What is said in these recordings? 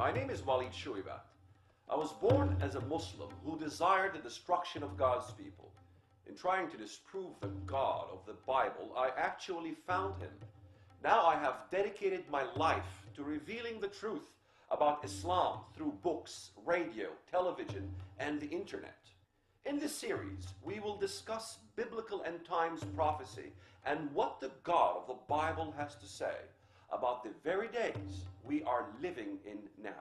My name is Walid Shoebat. I was born as a Muslim who desired the destruction of God's people. In trying to disprove the God of the Bible, I actually found him. Now I have dedicated my life to revealing the truth about Islam through books, radio, television, and the internet. In this series, we will discuss biblical end times prophecy and what the God of the Bible has to say about the very days we are living in now.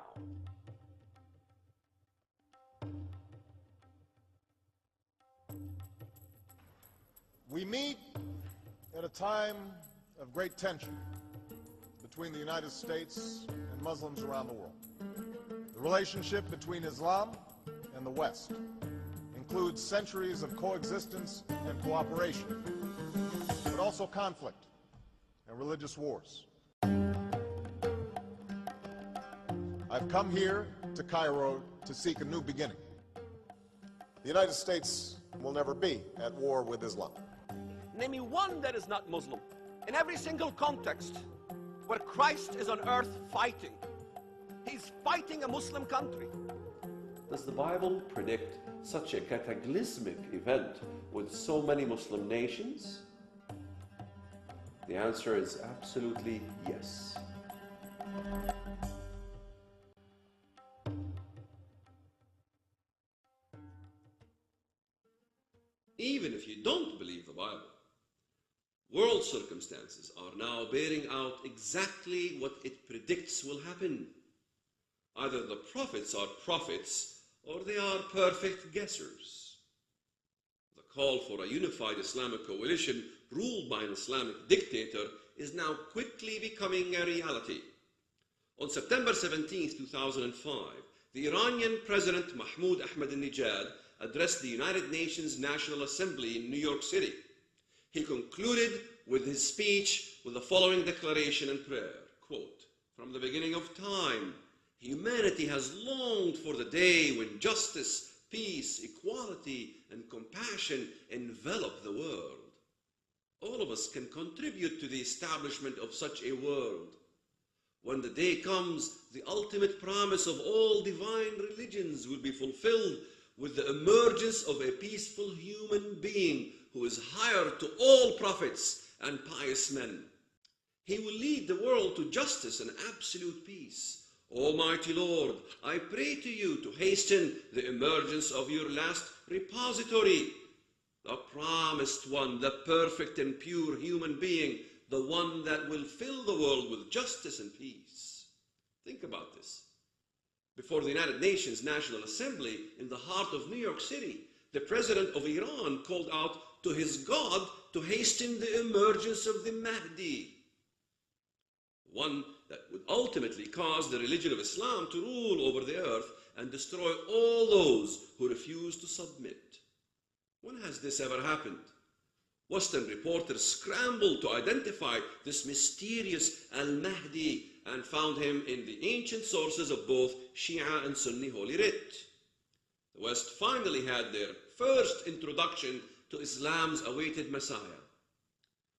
We meet at a time of great tension between the United States and Muslims around the world. The relationship between Islam and the West includes centuries of coexistence and cooperation, but also conflict and religious wars. I've come here to Cairo to seek a new beginning. The United States will never be at war with Islam. Name me one that is not Muslim. In every single context where Christ is on earth fighting, he's fighting a Muslim country. Does the Bible predict such a cataclysmic event with so many Muslim nations? The answer is absolutely yes. Even if you don't believe the Bible, world circumstances are now bearing out exactly what it predicts will happen. Either the prophets are prophets or they are perfect guessers. The call for a unified Islamic coalition ruled by an Islamic dictator is now quickly becoming a reality. On September 17, 2005, the Iranian President Mahmoud Ahmadinejad addressed the United Nations National Assembly in New York City. He concluded with his speech with the following declaration and prayer, quote, "From the beginning of time, humanity has longed for the day when justice, peace, equality, and compassion envelop the world. All of us can contribute to the establishment of such a world. When the day comes, the ultimate promise of all divine religions will be fulfilled with the emergence of a peaceful human being who is higher to all prophets and pious men. He will lead the world to justice and absolute peace. Almighty Lord, I pray to you to hasten the emergence of your last repository, the promised one, the perfect and pure human being, the one that will fill the world with justice and peace." Think about this. Before the United Nations National Assembly in the heart of New York City, the President of Iran called out to his God to hasten the emergence of the Mahdi, one that would ultimately cause the religion of Islam to rule over the earth and destroy all those who refuse to submit. When has this ever happened? Western reporters scrambled to identify this mysterious Al-Mahdi and found him in the ancient sources of both Shia and Sunni Holy Writ. The West finally had their first introduction to Islam's awaited Messiah.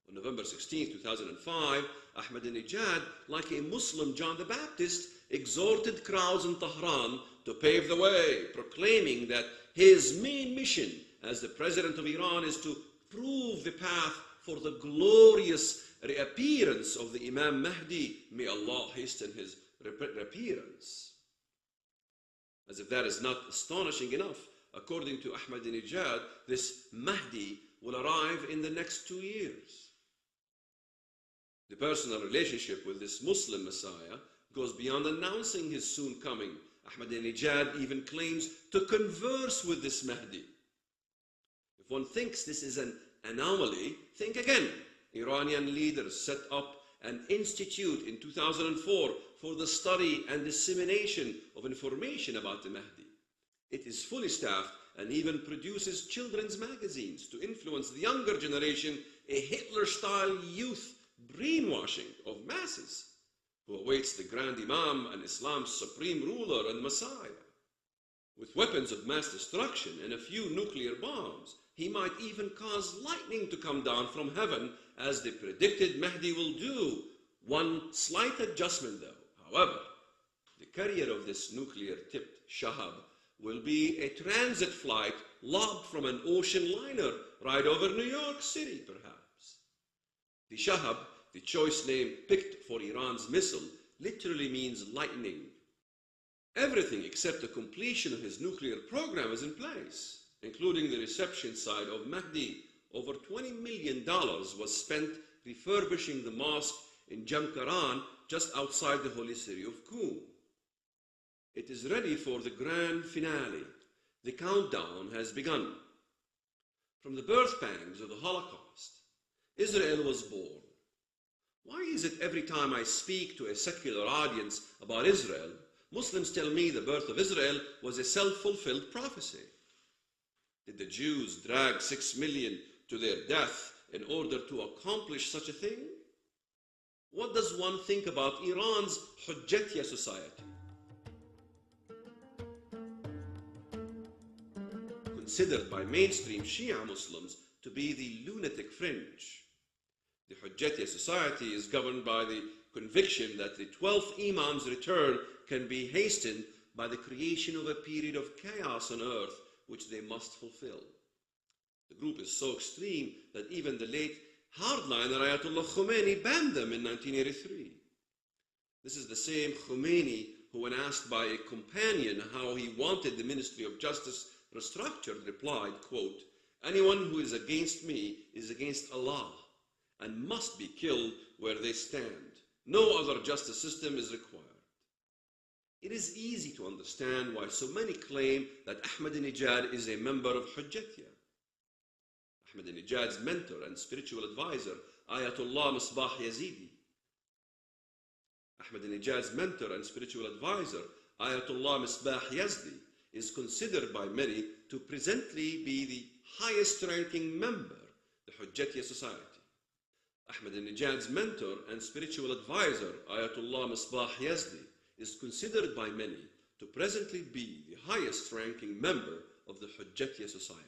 On November 16, 2005, Ahmadinejad, like a Muslim John the Baptist, exhorted crowds in Tehran to pave the way, proclaiming that his main mission as the President of Iran is to prove the path for the glorious reappearance of the Imam Mahdi. May Allah hasten his reappearance. As if that is not astonishing enough, according to Ahmadinejad, this Mahdi will arrive in the next 2 years. The personal relationship with this Muslim Messiah goes beyond announcing his soon coming. Ahmadinejad even claims to converse with this Mahdi. If one thinks this is an anomaly, think again. Iranian leaders set up an institute in 2004 for the study and dissemination of information about the Mahdi. It is fully staffed and even produces children's magazines to influence the younger generation, a Hitler-style youth brainwashing of masses who awaits the Grand Imam and Islam's supreme ruler and Messiah. With weapons of mass destruction and a few nuclear bombs, he might even cause lightning to come down from heaven, as the predicted Mahdi will do. One slight adjustment though. However, the carrier of this nuclear-tipped Shahab will be a transit flight lobbed from an ocean liner right over New York City, perhaps. The Shahab, the choice name picked for Iran's missile, literally means lightning. Everything except the completion of his nuclear program is in place, including the reception site of Mahdi. Over $20 million was spent refurbishing the mosque in Jamkaran, just outside the holy city of Qum. It is ready for the grand finale. The countdown has begun. From the birth pangs of the Holocaust, Israel was born. Why is it every time I speak to a secular audience about Israel, Muslims tell me the birth of Israel was a self-fulfilled prophecy? Did the Jews drag 6 million to their death in order to accomplish such a thing? What does one think about Iran's Hujjatiyya society? Considered by mainstream Shia Muslims to be the lunatic fringe. The Hujjatiyya society is governed by the conviction that the 12th Imam's return can be hastened by the creation of a period of chaos on earth which they must fulfill. The group is so extreme that even the late hardliner Ayatollah Khomeini banned them in 1983. This is the same Khomeini who, when asked by a companion how he wanted the Ministry of Justice restructured, replied, quote, "Anyone who is against me is against Allah and must be killed where they stand. No other justice system is required." It is easy to understand why so many claim that Ahmadinejad is a member of Hujjatiyya. Ahmadinejad's mentor and spiritual advisor, Ayatollah Misbah Yazidi. Ahmadinejad's mentor and spiritual advisor, Ayatollah Misbah Yazdi, is considered by many to presently be the highest-ranking member of the Hujjatiyya society. Ahmadinejad's mentor and spiritual advisor, Ayatollah Misbah Yazdi, is considered by many to presently be the highest-ranking member of the Hujjatiyya society.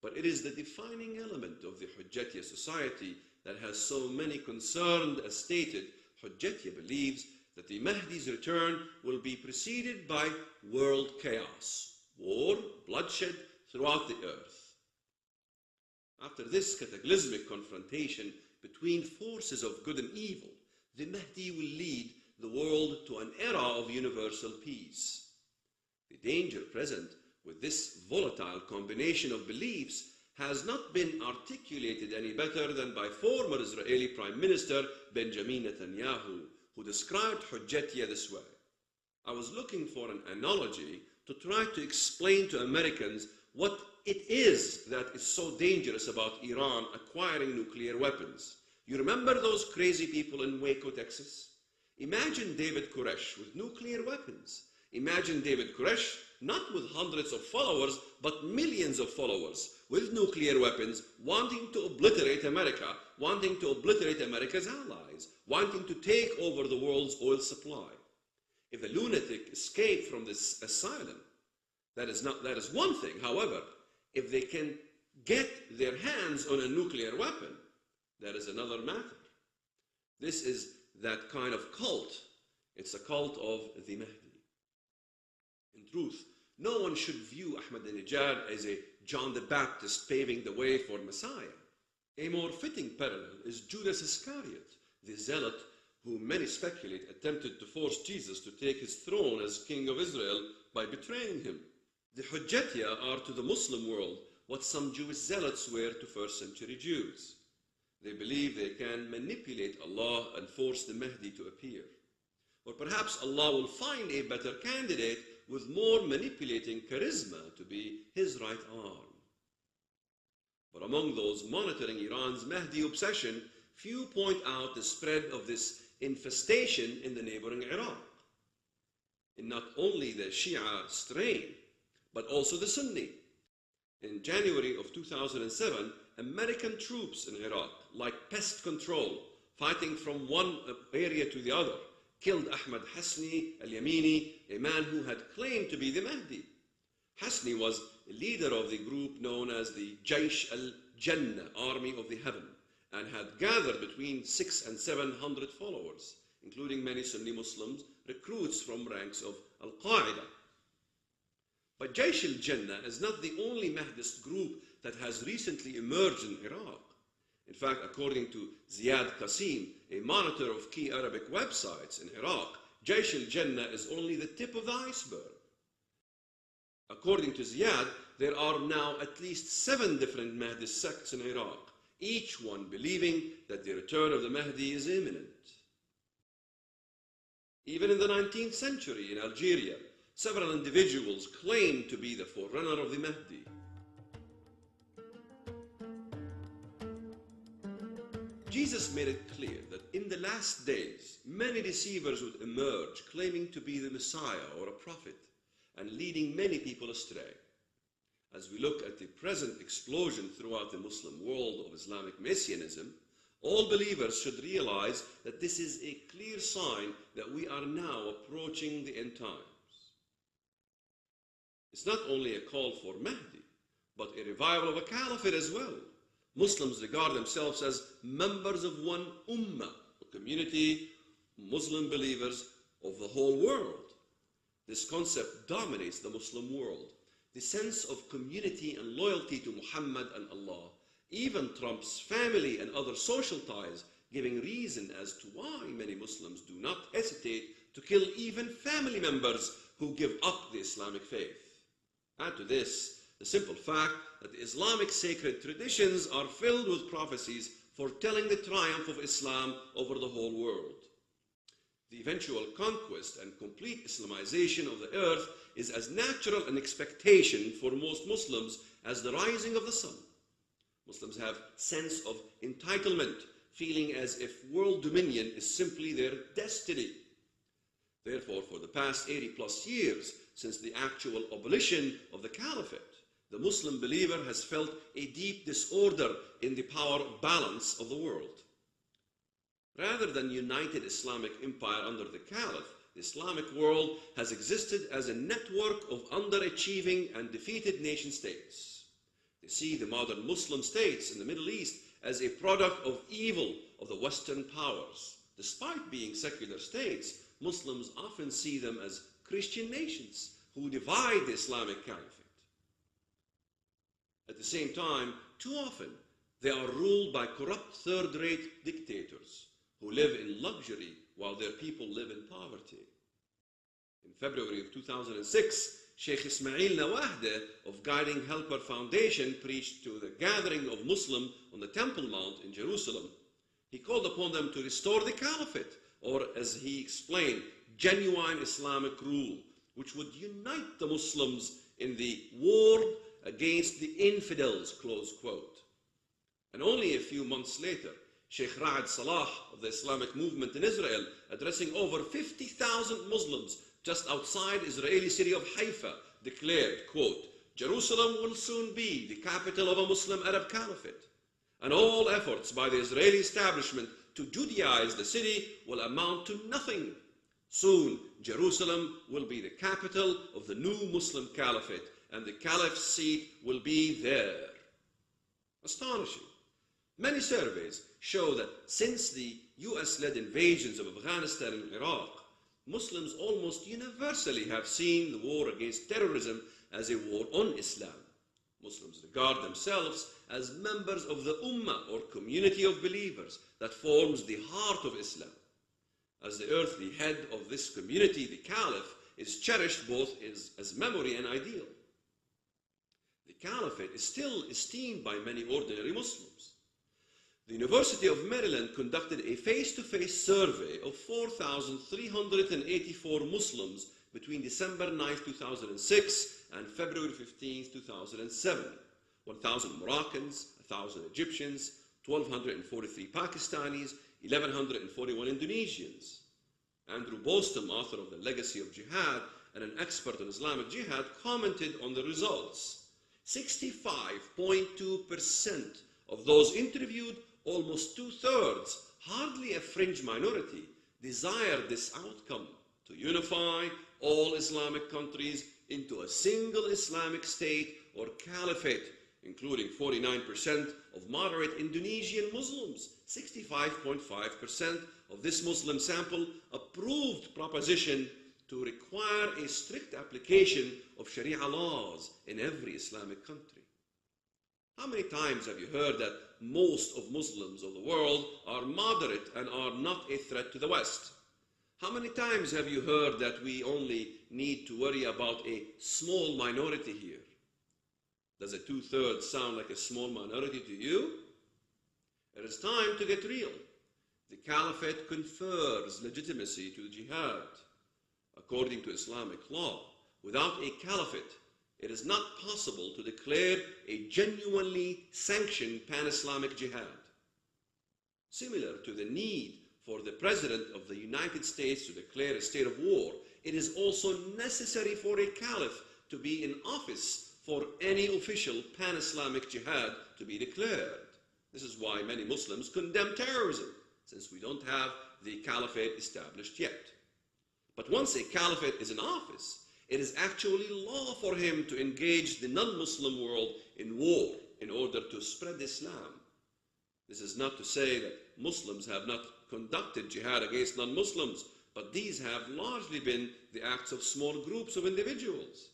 But it is the defining element of the Hujjatiyya society that has so many concerned. As stated, Hujjatiyya believes that the Mahdi's return will be preceded by world chaos, war, bloodshed throughout the earth. After this cataclysmic confrontation between forces of good and evil, the Mahdi will lead the world to an era of universal peace. The danger present with this volatile combination of beliefs has not been articulated any better than by former Israeli Prime Minister Benjamin Netanyahu, who described Hujjatiyya this way. I was looking for an analogy to try to explain to Americans what it is that is so dangerous about Iran acquiring nuclear weapons. You remember those crazy people in Waco, Texas? Imagine David Koresh with nuclear weapons. Imagine David Koresh not with hundreds of followers, but millions of followers with nuclear weapons, wanting to obliterate America, wanting to obliterate America's allies, wanting to take over the world's oil supply. If a lunatic escaped from this asylum, that is one thing. However, if they can get their hands on a nuclear weapon, that is another matter. This is that kind of cult. It's a cult of the Mahdi. In truth, no one should view Ahmadinejad as a John the Baptist paving the way for Messiah. A more fitting parallel is Judas Iscariot, the zealot who many speculate attempted to force Jesus to take his throne as king of Israel by betraying him. The Hujjatiyya are to the Muslim world what some Jewish zealots were to first-century Jews. They believe they can manipulate Allah and force the Mahdi to appear. Or perhaps Allah will find a better candidate with more manipulating charisma to be his right arm. But among those monitoring Iran's Mahdi obsession, few point out the spread of this infestation in the neighboring Iraq, in not only the Shia strain, but also the Sunni. In January of 2007, American troops in Iraq, like pest control, fighting from one area to the other, killed Ahmad Hasni al-Yamini, a man who had claimed to be the Mahdi. Hasni was a leader of the group known as the Jaish al-Jannah, Army of the Heaven, and had gathered between 600 and 700 followers, including many Sunni Muslims, recruits from ranks of Al-Qaeda. But Jaish al-Jannah is not the only Mahdist group that has recently emerged in Iraq. In fact, according to Ziad Qasim, a monitor of key Arabic websites in Iraq, Jaish al-Jannah is only the tip of the iceberg. According to Ziad, there are now at least 7 different Mahdist sects in Iraq, each one believing that the return of the Mahdi is imminent. Even in the 19th century in Algeria, several individuals claimed to be the forerunner of the Mahdi. Jesus made it clear that in the last days, many deceivers would emerge claiming to be the Messiah or a prophet and leading many people astray. As we look at the present explosion throughout the Muslim world of Islamic Messianism, all believers should realize that this is a clear sign that we are now approaching the end times. It's not only a call for Mahdi, but a revival of a caliphate as well. Muslims regard themselves as members of one ummah, a community, Muslim believers of the whole world. This concept dominates the Muslim world. The sense of community and loyalty to Muhammad and Allah even trumps family and other social ties, giving reason as to why many Muslims do not hesitate to kill even family members who give up the Islamic faith. Add to this the simple fact that the Islamic sacred traditions are filled with prophecies foretelling the triumph of Islam over the whole world. The eventual conquest and complete Islamization of the earth is as natural an expectation for most Muslims as the rising of the sun. Muslims have sense of entitlement, feeling as if world dominion is simply their destiny. Therefore, for the past 80+ years, since the actual abolition of the caliphate, the Muslim believer has felt a deep disorder in the power balance of the world. Rather than united Islamic empire under the caliph, the Islamic world has existed as a network of underachieving and defeated nation states. They see the modern Muslim states in the Middle East as a product of evil of the Western powers. Despite being secular states, Muslims often see them as Christian nations who divide the Islamic caliphate. At the same time, too often, they are ruled by corrupt third-rate dictators who live in luxury while their people live in poverty. In February of 2006, Sheikh Ismail Nawahde of Guiding Helper Foundation preached to the gathering of Muslims on the Temple Mount in Jerusalem. He called upon them to restore the caliphate, or as he explained, genuine Islamic rule, which would unite the Muslims in the war against the infidels, close quote. And only a few months later, Sheikh Ra'ad Salah of the Islamic movement in Israel, addressing over 50,000 Muslims just outside Israeli city of Haifa, declared, quote, Jerusalem will soon be the capital of a Muslim Arab caliphate, and all efforts by the Israeli establishment to Judaize the city will amount to nothing. Soon, Jerusalem will be the capital of the new Muslim caliphate, and the caliph's seat will be there. Astonishing. Many surveys show that since the US-led invasions of Afghanistan and Iraq, Muslims almost universally have seen the war against terrorism as a war on Islam. Muslims regard themselves as members of the Ummah or community of believers that forms the heart of Islam. As the earthly head of this community, the Caliph is cherished both as memory and ideal. The Caliphate is still esteemed by many ordinary Muslims. The University of Maryland conducted a face-to-face survey of 4,384 Muslims between December 9, 2006 and February 15, 2007. 1,000 Moroccans, 1,000 Egyptians, 1,243 Pakistanis, 1,141 Indonesians. Andrew Bostom, author of The Legacy of Jihad and an expert on Islamic Jihad, commented on the results. 65.2% of those interviewed, almost 2/3, hardly a fringe minority, desire this outcome, to unify all Islamic countries into a single Islamic state or caliphate, including 49% of moderate Indonesian Muslims. 65.5% of this Muslim sample approved proposition to require a strict application of Sharia laws in every Islamic country. How many times have you heard that most of Muslims of the world are moderate and are not a threat to the West? How many times have you heard that we only need to worry about a small minority here? Does a 2/3 sound like a small minority to you? It is time to get real. The Caliphate confers legitimacy to the jihad. According to Islamic law, without a caliphate, it is not possible to declare a genuinely sanctioned pan-Islamic jihad. Similar to the need for the President of the United States to declare a state of war, it is also necessary for a caliph to be in office for any official pan-Islamic jihad to be declared. This is why many Muslims condemn terrorism, since we don't have the caliphate established yet. But once a caliphate is in office, it is actually law for him to engage the non-Muslim world in war in order to spread Islam. This is not to say that Muslims have not conducted jihad against non-Muslims, but these have largely been the acts of small groups of individuals.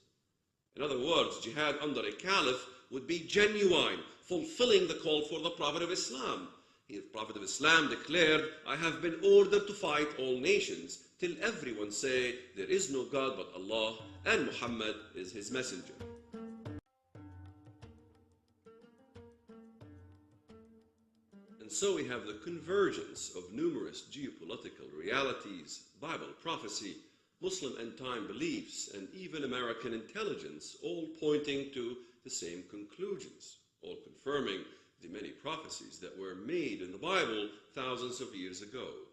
In other words, jihad under a caliph would be genuine, fulfilling the call for the Prophet of Islam. The Prophet of Islam declared, "I have been ordered to fight all nations, till everyone say, there is no God but Allah, and Muhammad is his messenger." And so we have the convergence of numerous geopolitical realities, Bible prophecy, Muslim end-time beliefs, and even American intelligence, all pointing to the same conclusions, all confirming the many prophecies that were made in the Bible thousands of years ago.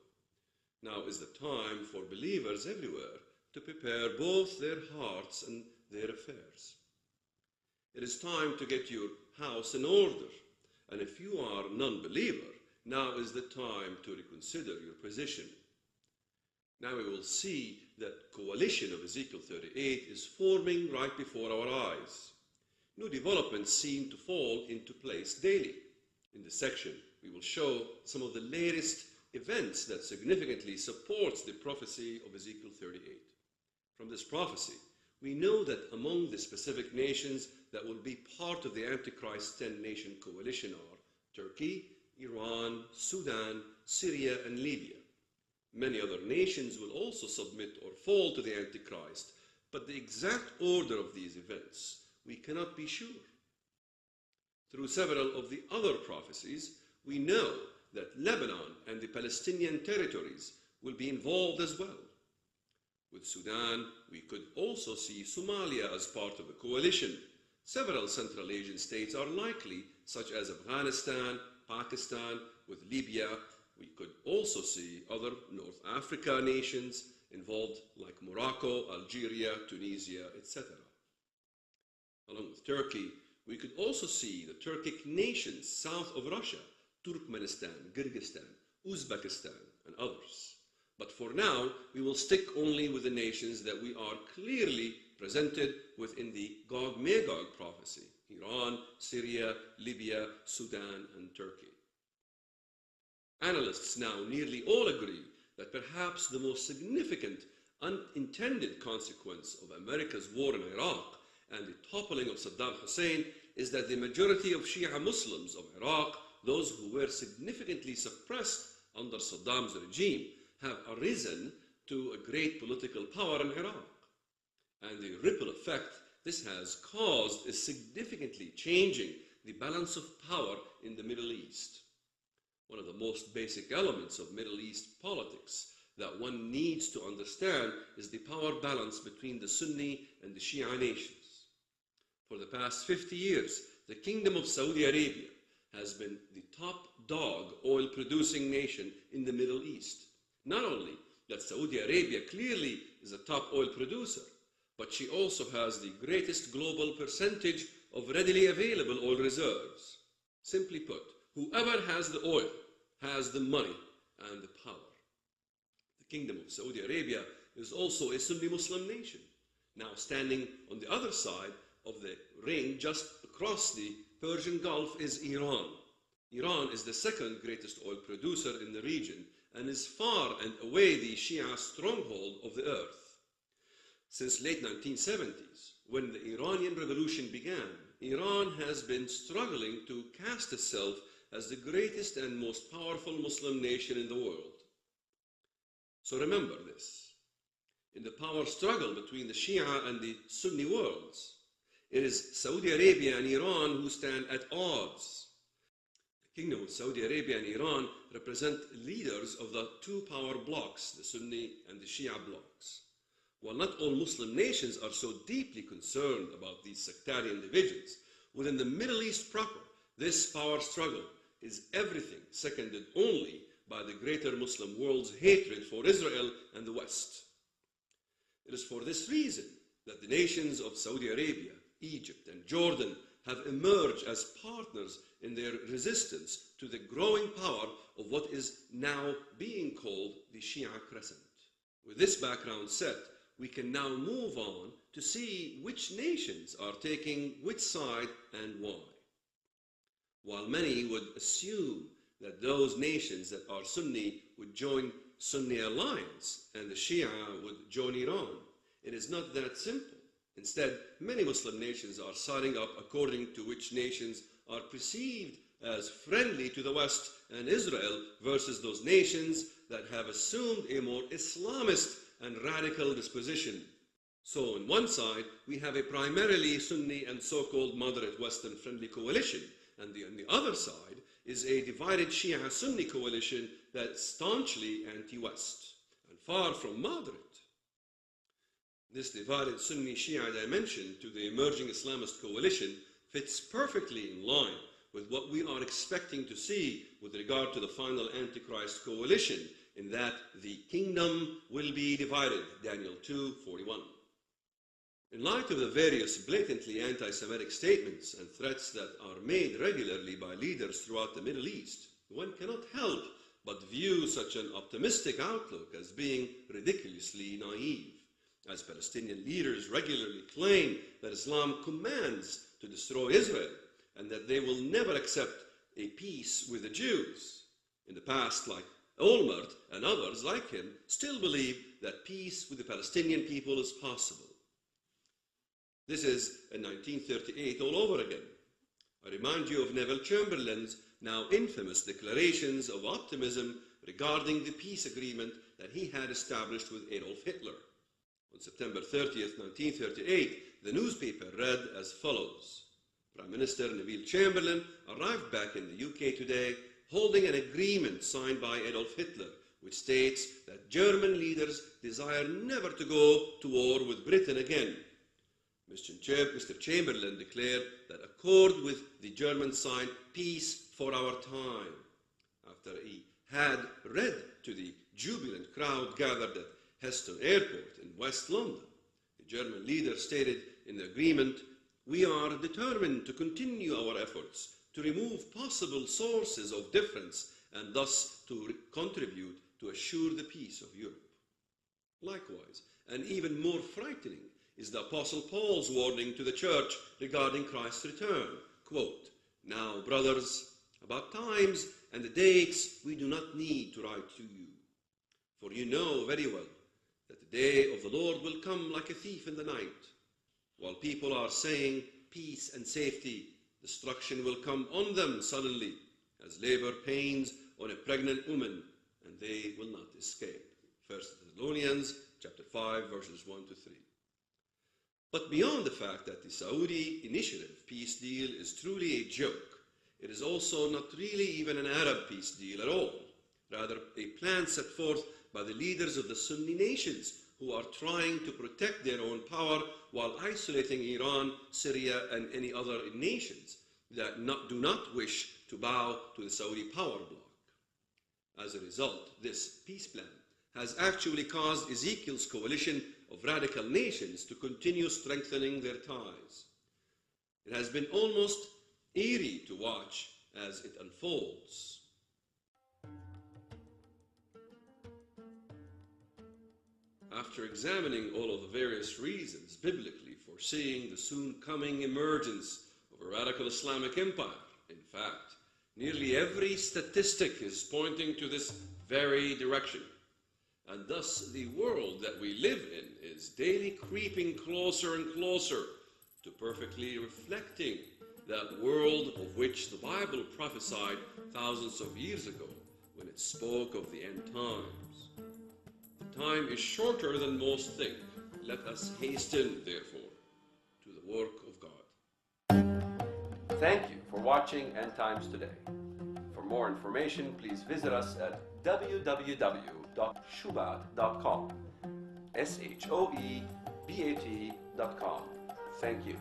Now is the time for believers everywhere to prepare both their hearts and their affairs. It is time to get your house in order, and if you are a non-believer, now is the time to reconsider your position. Now we will see that coalition of Ezekiel 38 is forming right before our eyes. New developments seem to fall into place daily. In this section, we will show some of the latest events that significantly supports the prophecy of Ezekiel 38. From this prophecy, we know that among the specific nations that will be part of the Antichrist 10-nation coalition are Turkey, Iran, Sudan, Syria, and Libya. Many other nations will also submit or fall to the Antichrist, but the exact order of these events we cannot be sure. Through several of the other prophecies, we know that Lebanon and the Palestinian territories will be involved as well. With Sudan, we could also see Somalia as part of the coalition. Several Central Asian states are likely, such as Afghanistan, Pakistan. With Libya, we could also see other North Africa nations involved like Morocco, Algeria, Tunisia, etc. Along with Turkey, we could also see the Turkic nations south of Russia, Turkmenistan, Kyrgyzstan, Uzbekistan, and others. But for now, we will stick only with the nations that we are clearly presented within the Gog-Magog prophecy: Iran, Syria, Libya, Sudan, and Turkey. Analysts now nearly all agree that perhaps the most significant unintended consequence of America's war in Iraq and the toppling of Saddam Hussein is that the majority of Shia Muslims of Iraq, those who were significantly suppressed under Saddam's regime, have arisen to a great political power in Iraq. And the ripple effect this has caused is significantly changing the balance of power in the Middle East. One of the most basic elements of Middle East politics that one needs to understand is the power balance between the Sunni and the Shia nations. For the past 50 years, the Kingdom of Saudi Arabia has been the top dog oil-producing nation in the Middle East. Not only that Saudi Arabia clearly is a top oil producer, but she also has the greatest global percentage of readily available oil reserves. Simply put, whoever has the oil has the money and the power. The Kingdom of Saudi Arabia is also a Sunni Muslim nation, now standing on the other side of the ring just across the Persian Gulf is Iran. Iran is the second greatest oil producer in the region and is far and away the Shia stronghold of the earth. Since late 1970s, when the Iranian Revolution began, Iran has been struggling to cast itself as the greatest and most powerful Muslim nation in the world. So remember this. In the power struggle between the Shia and the Sunni worlds, it is Saudi Arabia and Iran who stand at odds. The Kingdom of Saudi Arabia and Iran represent leaders of the two power blocs, the Sunni and the Shia blocs. While not all Muslim nations are so deeply concerned about these sectarian divisions, within the Middle East proper, this power struggle is everything seconded only by the greater Muslim world's hatred for Israel and the West. It is for this reason that the nations of Saudi Arabia, Egypt, and Jordan have emerged as partners in their resistance to the growing power of what is now being called the Shia Crescent. With this background set, we can now move on to see which nations are taking which side and why. While many would assume that those nations that are Sunni would join Sunni alliance and the Shia would join Iran, it is not that simple. Instead, many Muslim nations are siding up according to which nations are perceived as friendly to the West and Israel versus those nations that have assumed a more Islamist and radical disposition. So on one side, we have a primarily Sunni and so-called moderate Western-friendly coalition, and on the other side is a divided Shia-Sunni coalition that's staunchly anti-West and far from moderate. This divided Sunni-Shia dimension to the emerging Islamist coalition fits perfectly in line with what we are expecting to see with regard to the final Antichrist coalition, in that the kingdom will be divided, Daniel 2:41. In light of the various blatantly anti-Semitic statements and threats that are made regularly by leaders throughout the Middle East, one cannot help but view such an optimistic outlook as being ridiculously naive, as Palestinian leaders regularly claim that Islam commands to destroy Israel and that they will never accept a peace with the Jews. In the past, like Olmert and others like him, still believe that peace with the Palestinian people is possible. This is in 1938 all over again. I remind you of Neville Chamberlain's now infamous declarations of optimism regarding the peace agreement that he had established with Adolf Hitler. On September 30th, 1938, the newspaper read as follows: Prime Minister Neville Chamberlain arrived back in the UK today holding an agreement signed by Adolf Hitler, which states that German leaders desire never to go to war with Britain again. Mr. Chamberlain declared that accord with the German signed peace for our time. After he had read to the jubilant crowd gathered at Heston Airport in West London, the German leader stated in the agreement, "We are determined to continue our efforts to remove possible sources of difference and thus to contribute to assure the peace of Europe." Likewise, and even more frightening, is the Apostle Paul's warning to the church regarding Christ's return. Quote, "Now, brothers, about times and the dates we do not need to write to you, for you know very well that the day of the Lord will come like a thief in the night. While people are saying peace and safety, destruction will come on them suddenly, as labor pains on a pregnant woman, and they will not escape." 1 Thessalonians chapter 5, verses 1 to 3. But beyond the fact that the Saudi initiative peace deal is truly a joke, it is also not really even an Arab peace deal at all, rather a plan set forth by the leaders of the Sunni nations who are trying to protect their own power while isolating Iran, Syria, and any other nations that do not wish to bow to the Saudi power bloc. As a result, this peace plan has actually caused Ezekiel's coalition of radical nations to continue strengthening their ties. It has been almost eerie to watch as it unfolds. After examining all of the various reasons biblically for seeing the soon coming emergence of a radical Islamic empire. In fact, nearly every statistic is pointing to this very direction. And thus, the world that we live in is daily creeping closer and closer to perfectly reflecting that world of which the Bible prophesied thousands of years ago when it spoke of the end times. The time is shorter than most think. Let us hasten, therefore, to the work of God. Thank you for watching End Times Today. For more information, please visit us at www.shoebat.com. shoebat.com. Thank you.